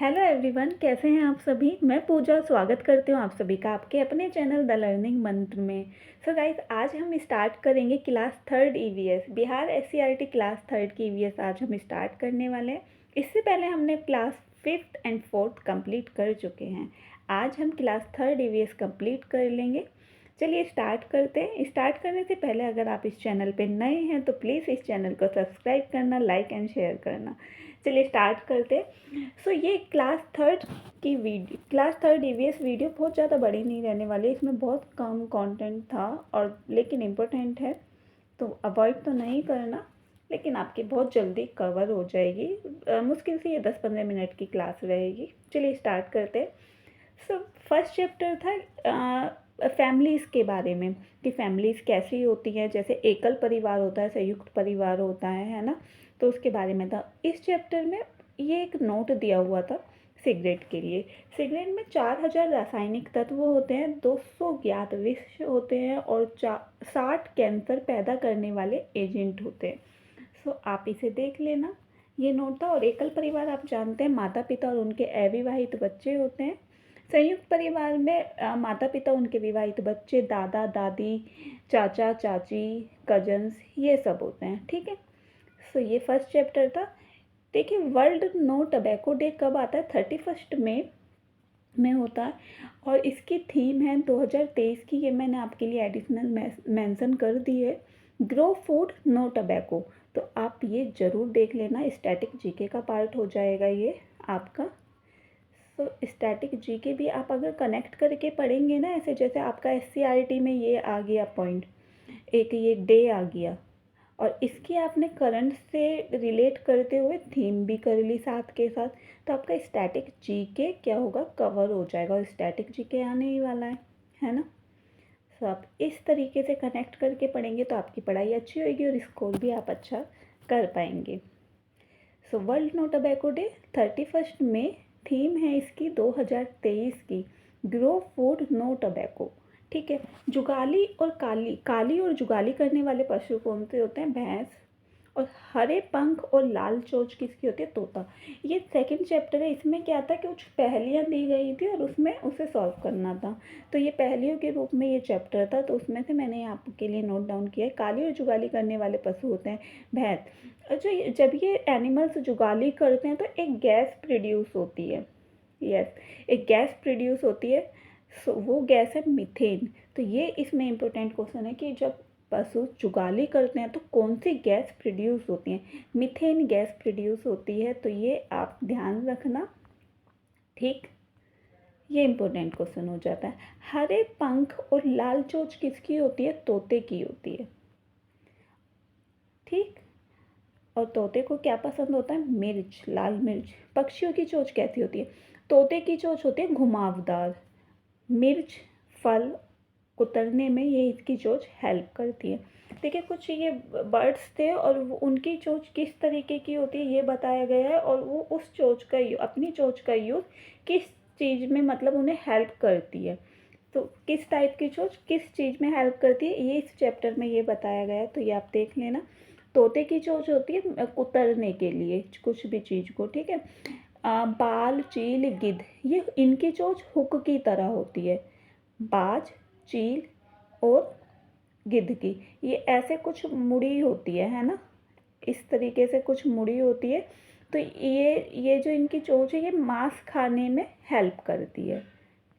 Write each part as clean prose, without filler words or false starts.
Hello everyone, कैसे हैं आप सभी। मैं पूजा स्वागत करती हूँ आप सभी का आपके अपने चैनल द लर्निंग मंत्र में। सो गाइस, आज हम स्टार्ट करेंगे class third EVS Bihar SCERT class third की ईवीएस आज हम स्टार्ट करने वाले हैं। इससे पहले हमने class fifth and fourth complete कर चुके हैं। आज हम क्लास थर्ड ईवीएस कंप्लीट कर लेंगे। चलिए स्टार्ट करते हैं। स्टार्ट करने से पहले अगर आप इस चैनल पे नए हैं तो प्लीज़ इस चैनल को सब्सक्राइब करना, लाइक एंड शेयर करना। चलिए स्टार्ट करते हैं। ये क्लास थर्ड ईवीएस वीडियो बहुत ज़्यादा बड़ी नहीं रहने वाली, इसमें बहुत कम कंटेंट था और लेकिन इम्पोर्टेंट है, तो अवॉइड तो नहीं करना, लेकिन आपकी बहुत जल्दी कवर हो जाएगी। मुश्किल से ये 10-15 मिनट की क्लास रहेगी। चलिए स्टार्ट करते हैं। फर्स्ट चैप्टर था फैमिलीज़ के बारे में कि फैमिलीज़ कैसी होती हैं। जैसे एकल परिवार होता है, संयुक्त परिवार होता है ना, तो उसके बारे में था। इस चैप्टर में ये एक नोट दिया हुआ था सिगरेट के लिए। सिगरेट में 4000 रासायनिक तत्व होते हैं, 200 ज्ञात विष होते हैं और 60 कैंसर पैदा करने वाले एजेंट होते हैं। आप इसे देख लेना, ये नोट था। और एकल परिवार आप जानते हैं, माता पिता और उनके अविवाहित बच्चे होते हैं। संयुक्त परिवार में माता पिता, उनके विवाहित बच्चे, दादा दादी, चाचा चाची, कजन्स, ये सब होते हैं। ठीक है। ये फर्स्ट चैप्टर था। देखिए, वर्ल्ड नो टबैको डे कब आता है? 31 मई में होता है और इसकी थीम है 2023 की। ये मैंने आपके लिए एडिशनल मेंशन कर दी है, ग्रो फूड नो टबैको। तो आप ये ज़रूर देख लेना, स्टैटिक जीके का पार्ट हो जाएगा ये आपका। स्टैटिक जीके भी आप अगर कनेक्ट करके पढ़ेंगे ना, ऐसे जैसे आपका एससीईआरटी में ये आ गया पॉइंट, एक ये डे आ गया और इसकी आपने करंट से रिलेट करते हुए थीम भी कर ली साथ के साथ, तो आपका स्टैटिक जीके क्या होगा, कवर हो जाएगा। और स्टैटिक जीके आने ही वाला है ना। आप इस तरीके से कनेक्ट करके पढ़ेंगे तो आपकी पढ़ाई अच्छी होगी और स्कोर भी आप अच्छा कर पाएंगे। वर्ल्ड नो टबैको डे 31 मई, थीम है इसकी 2023 की, ग्रो फूड नो टबैको। ठीक है। जुगाली और काली और जुगाली करने वाले पशु कौन से होते हैं? भैंस। और हरे पंख और लाल चोंच किसकी होती है? तोता। ये सेकंड चैप्टर है। इसमें क्या था कि कुछ पहेलियाँ दी गई थी और उसमें उसे सॉल्व करना था, तो ये पहेलियों के रूप में ये चैप्टर था। तो उसमें से मैंने आपके लिए नोट डाउन किया है। काली और जुगाली करने वाले पशु होते हैं भैंस। अच्छा, जब ये एनिमल्स जुगाली करते हैं तो एक गैस प्रोड्यूस होती है। यस, एक गैस प्रोड्यूस होती है। वो गैस है मीथेन। तो ये इसमें इम्पोर्टेंट क्वेश्चन है कि जब पशु जुगाली करते हैं तो कौन सी गैस प्रोड्यूस होती है? मीथेन गैस प्रोड्यूस होती है। तो ये आप ध्यान रखना। ठीक, ये इम्पोर्टेंट क्वेश्चन हो जाता है। हरे पंख और लाल चोंच किसकी होती है? तोते की होती है। ठीक। और तोते को क्या पसंद होता है? मिर्च, लाल मिर्च। पक्षियों की चोंच कैसी होती है? तोते की चोंच होती है घुमावदार। मिर्च फल कुतरने में ये इसकी चोंच हेल्प करती है। देखिए, कुछ ये बर्ड्स थे और उनकी चोंच किस तरीके की होती है ये बताया गया है, और वो उस चोंच का अपनी चोंच का यूज़ किस चीज़ में, मतलब उन्हें हेल्प करती है। तो किस टाइप की चोंच किस चीज़ में हेल्प करती है, ये इस चैप्टर में ये बताया गया है। तो ये आप देख लेना। तोते की चोंच होती है कुतरने के लिए कुछ भी चीज़ को। ठीक है। बाल, चील, गिद्ध, ये इनकी चोंच हुक की तरह होती है। बाज, चील और गिद्ध की ये ऐसे कुछ मुड़ी होती है ना, इस तरीके से कुछ मुड़ी होती है। तो ये जो इनकी चोंच है ये मांस खाने में हेल्प करती है।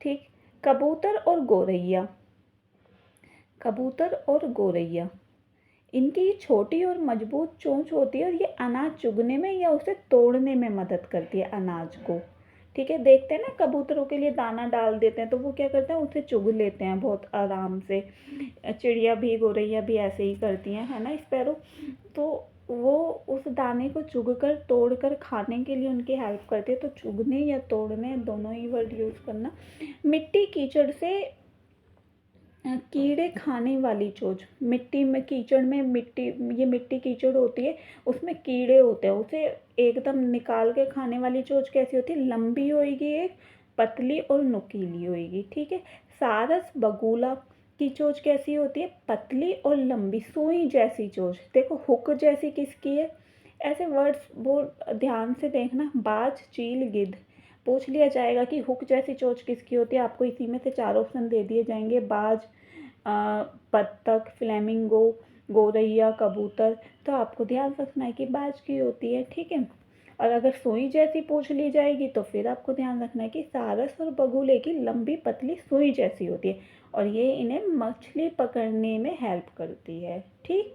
ठीक। कबूतर और गौरैया, कबूतर और गौरैया, इनकी छोटी और मजबूत चोंच होती है और ये अनाज चुगने में या उसे तोड़ने में मदद करती है, अनाज को। ठीक है। देखते हैं ना, कबूतरों के लिए दाना डाल देते हैं तो वो क्या करते हैं, उसे चुग लेते हैं बहुत आराम से। चिड़िया भी, गौरैया भी ऐसे ही करती हैं, है ना, स्पैरो। तो वो उस दाने को चुग कर तोड़ कर खाने के लिए उनकी हेल्प करती है। तो चुगने या तोड़ने दोनों ही वर्ड यूज़ करना। मिट्टी कीचड़ से कीड़े खाने वाली चोंच, मिट्टी में कीचड़ में ये मिट्टी कीचड़ होती है, उसमें कीड़े होते हैं, उसे एकदम निकाल के खाने वाली चोंच कैसी होती है? लंबी होएगी, एक पतली और नुकीली होएगी। ठीक है। सारस बगुला की चोंच कैसी होती है? पतली और लंबी, सुई जैसी चोंच। देखो, हुक जैसी किसकी है? ऐसे वर्ड्स वो ध्यान से देखना। बाज, चील, गिद्ध। पूछ लिया जाएगा कि हुक जैसी चोंच किसकी होती है, आपको इसी में से 4 ऑप्शन दे दिए जाएंगे, बाज, बत्तख, फ्लेमिंगो, गौरैया, कबूतर। तो आपको ध्यान रखना है कि बाज की होती है, ठीक है। और अगर सुई जैसी पूछ ली जाएगी तो फिर आपको ध्यान रखना है कि सारस और बगुले की लंबी पतली सुई जैसी होती है और ये इन्हें मछली पकड़ने में हेल्प करती है, ठीक।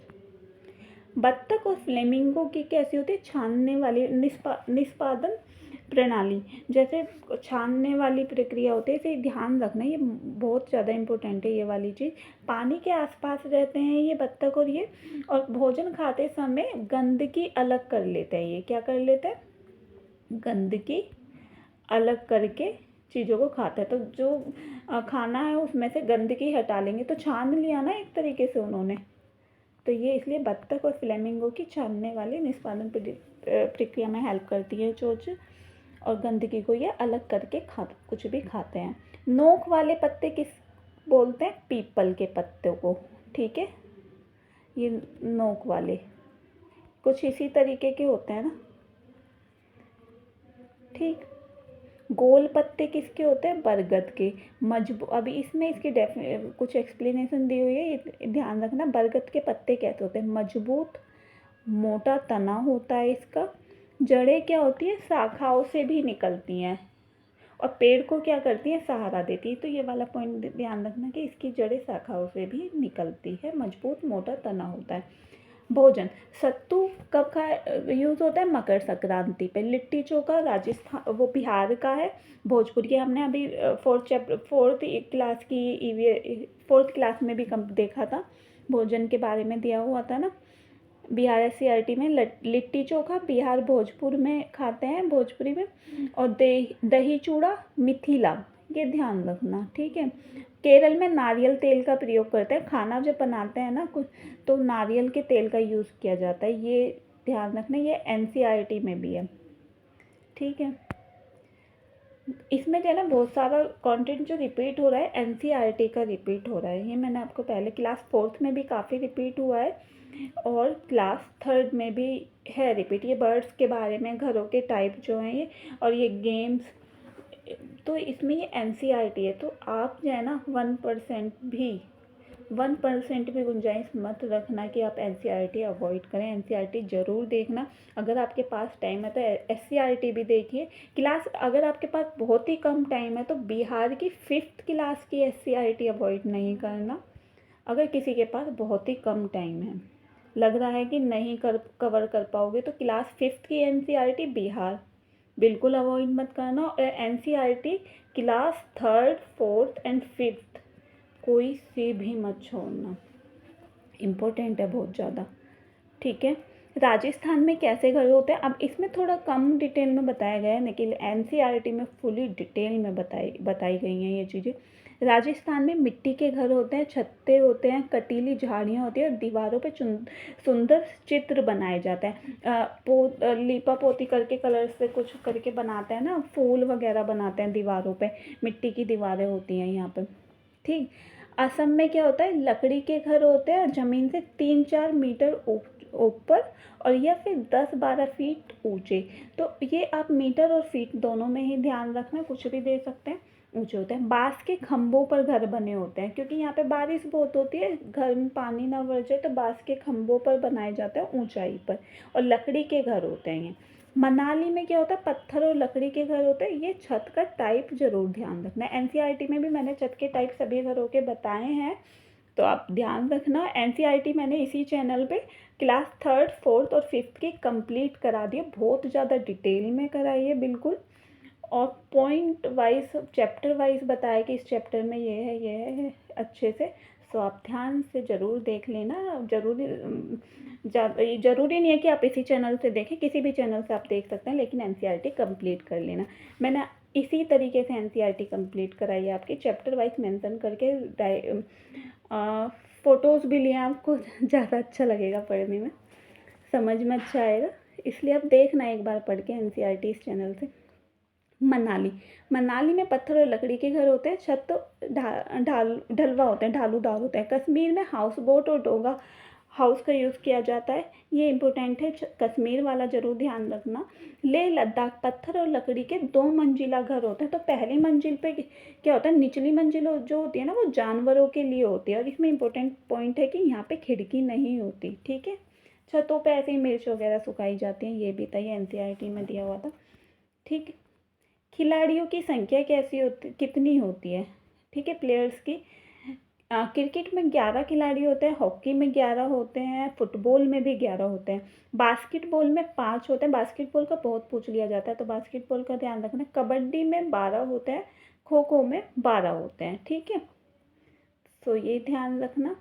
बत्तख और फ्लेमिंगो की कैसी होती है, छानने वाली निष्पादन प्रणाली, जैसे छानने वाली प्रक्रिया होती है, इसे ध्यान रखना, ये बहुत ज़्यादा इम्पोर्टेंट है ये वाली चीज़। पानी के आसपास रहते हैं ये बत्तख और ये, और भोजन खाते समय गंदगी अलग कर लेते हैं, ये क्या कर लेते हैं, गंदगी अलग करके चीज़ों को खाता है। तो जो खाना है उसमें से गंदगी हटा लेंगे, तो छान लिया ना एक तरीके से उन्होंने, तो ये इसलिए बत्तख और फ्लेमिंगो की छानने वाली निष्पादन प्रक्रिया में हेल्प करती है चोंच, और गंदगी को ये अलग करके कुछ भी खाते हैं। नोक वाले पत्ते किस बोलते हैं, पीपल के पत्तों को, ठीक है। ये नोक वाले कुछ इसी तरीके के होते हैं ना, ठीक। गोल पत्ते किसके होते हैं, बरगद के। अभी इसमें इसकी कुछ एक्सप्लेनेशन दी हुई है, ये ध्यान रखना। बरगद के पत्ते कैसे होते हैं, मजबूत मोटा तना होता है इसका, जड़ें क्या होती है, शाखाओं से भी निकलती हैं और पेड़ को क्या करती है, सहारा देती है। तो ये वाला पॉइंट ध्यान रखना कि इसकी जड़ें शाखाओं से भी निकलती है, मजबूत मोटा तना होता है। भोजन, सत्तू कब खा यूज़ होता है, मकर संक्रांति पे। लिट्टी चोखा राजस्थान, वो बिहार का है। भोजपुरी हमने अभी फोर्थ क्लास में भी कम देखा था, भोजन के बारे में दिया हुआ था ना, बिहार एससीईआरटी में। लिट्टी चोखा बिहार भोजपुर में खाते हैं, भोजपुरी में। और दही चूड़ा मिथिला, ये ध्यान रखना, ठीक है। केरल में नारियल तेल का प्रयोग करते हैं, खाना जब बनाते हैं ना कुछ तो नारियल के तेल का यूज़ किया जाता है, ये ध्यान रखना। ये एनसीईआरटी में भी है, ठीक है। इसमें जो है ना बहुत सारा कंटेंट जो रिपीट हो रहा है, एनसीईआरटी का रिपीट हो रहा है। ये मैंने आपको पहले क्लास 4th में भी काफ़ी रिपीट हुआ है और क्लास 3rd में भी है रिपीट। ये बर्ड्स के बारे में, घरों के टाइप जो हैं ये, और ये गेम्स, तो इसमें ये एनसीईआरटी है। तो आप जो है ना 1% भी गुंजाइश मत रखना कि आप एनसीईआरटी अवॉइड करें। एनसीईआरटी ज़रूर देखना, अगर आपके पास टाइम है तो एससीईआरटी भी देखिए। क्लास अगर आपके पास बहुत ही कम टाइम है तो बिहार की 5th क्लास की एससीईआरटी अवॉइड नहीं करना। अगर किसी के पास बहुत ही कम टाइम है, लग रहा है कि नहीं कवर कर पाओगे, तो क्लास 5th की एनसीईआरटी बिहार बिल्कुल अवॉइड मत करना। और NCERT class 3rd 4th and 5th कोई से भी मत छोड़ना, इम्पोर्टेंट है बहुत ज़्यादा, ठीक है। राजस्थान में कैसे घर होते हैं, अब इसमें थोड़ा कम डिटेल में बताया गया है, लेकिन एनसीईआरटी में फुली डिटेल में बताई गई हैं ये चीज़ें। राजस्थान में मिट्टी के घर होते हैं, छत्ते होते हैं, कटीली झाड़ियाँ होती हैं और दीवारों पे सुंदर चित्र बनाए जाते हैं। लीपा पोती करके कलर से कुछ करके बनाते हैं ना, फूल वगैरह बनाते हैं दीवारों पे, मिट्टी की दीवारें होती हैं यहाँ पे, ठीक। असम में क्या होता है, लकड़ी के घर होते हैं, ज़मीन से 3-4 मीटर ऊपर और या फिर 10-12 फीट ऊंचे। तो ये आप मीटर और फीट दोनों में ही ध्यान रखना, कुछ भी दे सकते हैं, ऊंचे होते हैं। बांस के खंभों पर घर बने होते हैं, क्योंकि यहाँ पे बारिश बहुत होती है, घर में पानी ना भर जाए, तो बांस के खंभों पर बनाए जाते हैं ऊंचाई पर, और लकड़ी के घर होते हैं ये। मनाली में क्या होता है, पत्थर और लकड़ी के घर होते हैं। ये छत का टाइप जरूर ध्यान रखना है, एनसीईआरटी में भी मैंने छत के टाइप सभी घरों के बताए हैं, तो आप ध्यान रखना। एनसीईआरटी मैंने इसी चैनल पे क्लास 3rd 4th और 5th की कंप्लीट करा दी है, बहुत ज़्यादा डिटेल में कराई है बिल्कुल, और पॉइंट वाइज चैप्टर वाइज बताया कि इस चैप्टर में ये है अच्छे से। सो आप ध्यान से ज़रूर देख लेना। ज़रूरी नहीं है कि आप इसी चैनल से देखें, किसी भी चैनल से आप देख सकते हैं, लेकिन एनसीईआरटी कंप्लीट कर लेना। मैंने इसी तरीके से एनसीईआरटी कंप्लीट कराई है आपकी, चैप्टर वाइज मेंशन करके। फ़ोटोज़ भी लिए, आपको ज़्यादा अच्छा लगेगा पढ़ने में, समझ में अच्छा आएगा, इसलिए आप देखना एक बार पढ़ के एनसीईआरटी इस चैनल से। मनाली में पत्थर और लकड़ी के घर होते हैं, छत तो ढलवा होते हैं, ढालूदार होते हैं। कश्मीर में हाउस बोट और हाउस का यूज़ किया जाता है, ये इम्पोर्टेंट है। कश्मीर वाला ज़रूर ध्यान रखना। लेह लद्दाख पत्थर और लकड़ी के 2 मंजिला घर होते हैं। तो पहली मंजिल पे क्या होता है, निचली मंजिल जो होती है ना वो जानवरों के लिए होती है, और इसमें इम्पोर्टेंट पॉइंट है कि यहाँ पे खिड़की नहीं होती, ठीक है। छतों पे ऐसे ही मिर्च वगैरह सुखाई जाती हैं, ये भी था, ये एनसीईआरटी में दिया हुआ था, ठीक। खिलाड़ियों की संख्या कैसी होती, कितनी होती है, ठीक है, प्लेयर्स की। क्रिकेट में 11 खिलाड़ी होते हैं, हॉकी में 11 होते हैं, फुटबॉल में भी 11 होते हैं, बास्केटबॉल में 5 होते हैं। बास्केटबॉल का बहुत पूछ लिया जाता है, तो बास्केटबॉल का ध्यान रखना। कबड्डी में 12 होते हैं, खो खो में 12 होते हैं, ठीक है, तो ये ध्यान रखना।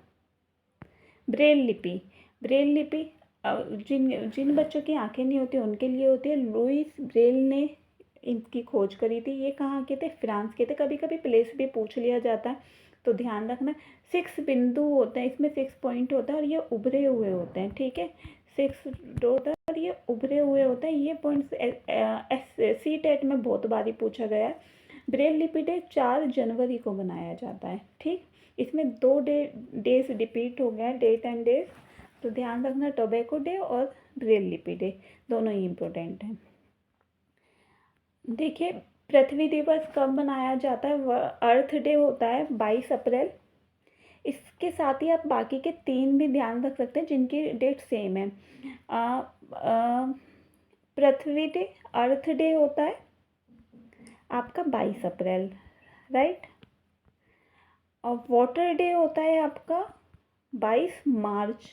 ब्रेल लिपि, ब्रेल लिपि जिन जिन बच्चों की आंखें नहीं होती उनके लिए होती है। लुइस ब्रेल ने इनकी खोज करी थी। ये कहाँ के थे, फ्रांस के थे। कभी कभी प्लेस भी पूछ लिया जाता है, तो ध्यान रखना। 6 बिंदु होते हैं, इसमें 6 पॉइंट होता है, और ये उभरे हुए होते हैं, ठीक है, 6 डॉट, और ये उभरे हुए होते हैं। ये पॉइंट्स सी टेट में बहुत बारी पूछा गया है। ब्रेल लिपि डे 4 जनवरी को मनाया जाता है, ठीक। इसमें 2 डेज रिपीट हो गया, डेट एंड डेज, तो ध्यान रखना। टोबैको डे और ब्रेल लिपि डे दोनों ही इम्पोर्टेंट हैं। देखिए, पृथ्वी दिवस कब मनाया जाता है, वह अर्थ डे होता है 22 अप्रैल। इसके साथ ही आप बाकी के 3 भी ध्यान रख सकते हैं जिनकी डेट सेम है। पृथ्वी डे, अर्थ डे होता है आपका 22 अप्रैल, राइट। और वाटर डे होता है आपका 22 मार्च,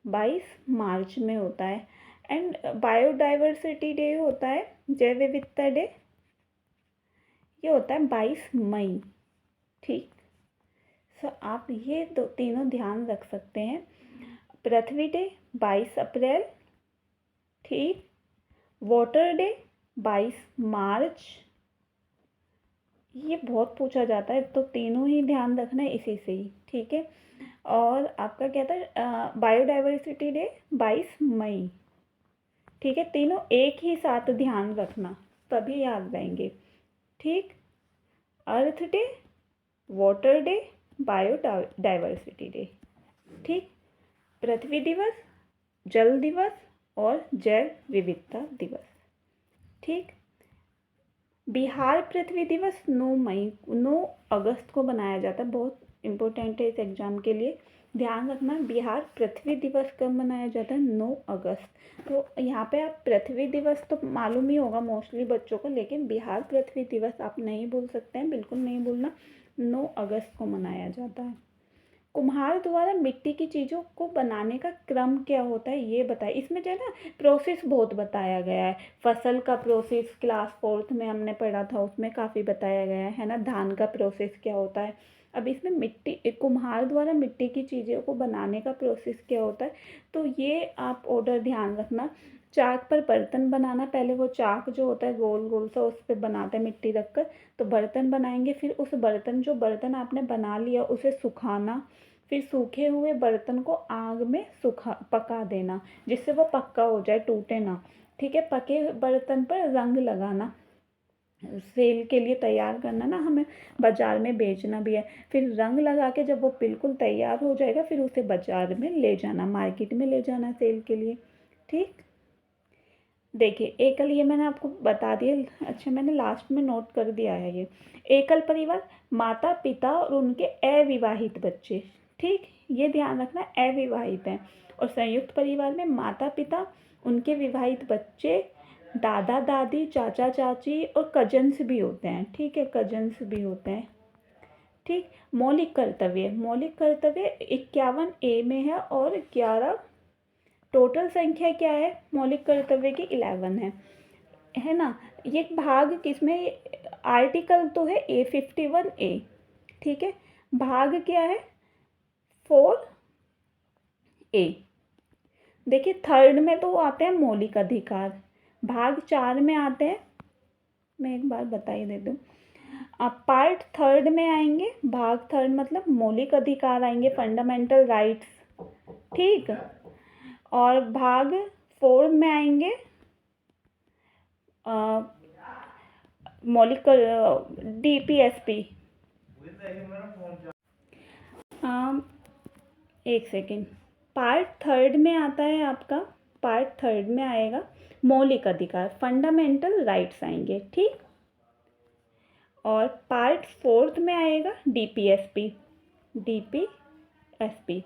22 मार्च में होता है। एंड बायोडाइवर्सिटी डे होता है, जैव विविधता डे, ये होता है 22 मई, ठीक। सो आप ये तीनों ध्यान रख सकते हैं। पृथ्वी डे 22 अप्रैल, ठीक। वाटर डे 22 मार्च, ये बहुत पूछा जाता है, तो तीनों ही ध्यान रखना है इसी से ही, ठीक है। और आपका क्या था, बायोडाइवर्सिटी डे 22 मई, ठीक है। तीनों एक ही साथ ध्यान रखना, तभी याद रहेंगे, ठीक। Earth day, water day, biodiversity day, ठीक। पृथ्वी दिवस, जल दिवस और जैव विविधता दिवस, ठीक। बिहार पृथ्वी दिवस 9 अगस्त को मनाया जाता है। बहुत इम्पोर्टेंट है इस एग्ज़ाम के लिए, ध्यान रखना। बिहार पृथ्वी दिवस कब मनाया जाता है, 9 अगस्त। तो यहाँ पे आप पृथ्वी दिवस तो मालूम ही होगा मोस्टली बच्चों को, लेकिन बिहार पृथ्वी दिवस आप नहीं भूल सकते हैं, बिल्कुल नहीं भूलना। 9 अगस्त को मनाया जाता है। कुम्हार द्वारा मिट्टी की चीज़ों को बनाने का क्रम क्या होता है, ये बताए। इसमें जो है ना प्रोसेस बहुत बताया गया है। फसल का प्रोसेस क्लास 4th में हमने पढ़ा था, उसमें काफ़ी बताया गया है ना। धान का प्रोसेस क्या होता है। अब इसमें मिट्टी, कुम्हार द्वारा मिट्टी की चीज़ों को बनाने का प्रोसेस क्या होता है, तो ये आप ऑर्डर ध्यान रखना। चाक पर बर्तन बनाना, पहले वो चाक जो होता है गोल गोल सा, उस पर बनाते हैं मिट्टी रखकर, तो बर्तन बनाएंगे। फिर उस बर्तन आपने बना लिया उसे सुखाना, फिर सूखे हुए बर्तन को आग में पका देना, जिससे वो पक्का हो जाए, टूटे ना, ठीक है। पके बर्तन पर रंग लगाना, सेल के लिए तैयार करना ना, हमें बाज़ार में बेचना भी है। फिर रंग लगा के जब वो बिल्कुल तैयार हो जाएगा, फिर उसे बाज़ार में ले जाना, मार्केट में ले जाना सेल के लिए, ठीक। देखिए, एकल, ये मैंने आपको बता दिया, अच्छा मैंने लास्ट में नोट कर दिया है ये। एकल परिवार, माता पिता और उनके अविवाहित बच्चे, ठीक, ये ध्यान रखना, अविवाहित हैं। और संयुक्त परिवार में माता पिता, उनके विवाहित बच्चे, दादा दादी, चाचा चाची और कजन्स भी होते हैं, ठीक है, कजन्स भी होते हैं, ठीक। मौलिक कर्तव्य, 51 ए में है, और 11 टोटल संख्या क्या है मौलिक कर्तव्य की, 11 है ना। ये भाग किसमें, आर्टिकल तो है A51A, ठीक है। भाग क्या है, 4A। देखिए, 3rd में तो आते हैं मौलिक अधिकार, भाग 4 में आते हैं, मैं एक बार बता ही देती हूँ। अब पार्ट 3rd में आएंगे, भाग 3rd मतलब मौलिक अधिकार आएंगे, फंडामेंटल राइट्स, ठीक। और भाग 4 में आएंगे मौलिक DPSP, एक सेकेंड, पार्ट थर्ड में आता है आपका, पार्ट थर्ड में आएगा मौलिक अधिकार, फंडामेंटल राइट्स आएंगे, ठीक। और पार्ट फोर्थ में आएगा डीपीएसपी, डीपीएसपी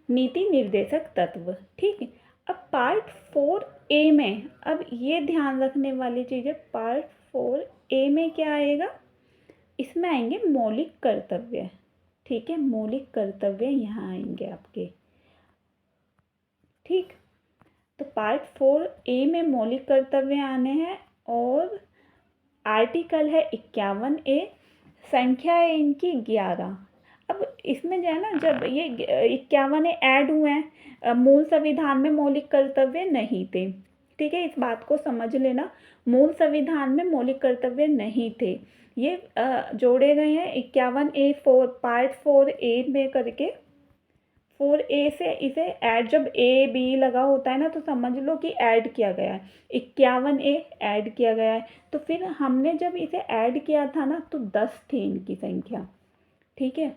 नीति निर्देशक तत्व, ठीक है। अब पार्ट 4A में, अब ये ध्यान रखने वाली चीज़ है, पार्ट 4A में क्या आएगा, इसमें आएंगे मौलिक कर्तव्य, ठीक है। मौलिक कर्तव्य यहाँ आएंगे आपके, ठीक। तो पार्ट 4A में मौलिक कर्तव्य आने हैं और आर्टिकल है 51A, संख्या है इनकी 11। अब इसमें जो है ना, जब ये 51A ऐड हुए हैं, मूल संविधान में मौलिक कर्तव्य नहीं थे, ठीक है। इस बात को समझ लेना, मूल संविधान में मौलिक कर्तव्य नहीं थे, ये जोड़े गए हैं 51A पार्ट 4A में करके। 4A से इसे ऐड, जब A B लगा होता है ना तो समझ लो कि ऐड किया गया है, 51A ऐड किया गया है। तो फिर हमने जब इसे ऐड किया था ना तो 10 थी इनकी संख्या, ठीक है।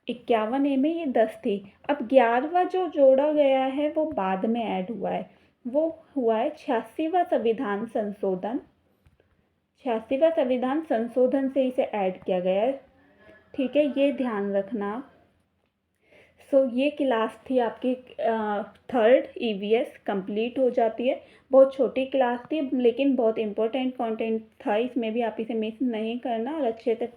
51A में ये 10 थी। अब 11वां जो जोड़ा गया है वो बाद में ऐड हुआ है, वो हुआ है 86वां संविधान संशोधन, 86वां संविधान संशोधन से इसे ऐड किया गया है, ठीक है। ये ध्यान रखना। ये क्लास थी आपकी थर्ड EVS कंप्लीट हो जाती है। बहुत छोटी क्लास थी लेकिन बहुत इंपॉर्टेंट कंटेंट था इसमें भी, आप इसे मिस नहीं करना और अच्छे से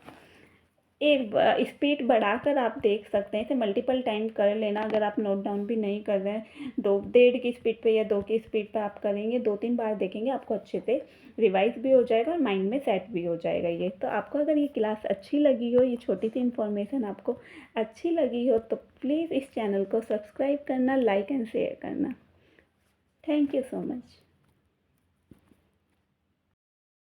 एक स्पीड बढ़ाकर आप देख सकते हैं, इसे मल्टीपल टाइम कर लेना। अगर आप नोट डाउन भी नहीं कर रहे हैं, 1.5 की स्पीड पे या 2 की स्पीड पे आप करेंगे, 2-3 बार देखेंगे, आपको अच्छे से रिवाइज भी हो जाएगा और माइंड में सेट भी हो जाएगा ये। तो आपको अगर ये क्लास अच्छी लगी हो, ये छोटी सी इन्फॉर्मेशन आपको अच्छी लगी हो तो प्लीज़ इस चैनल को सब्सक्राइब करना, लाइक एंड शेयर करना। Thank you so much.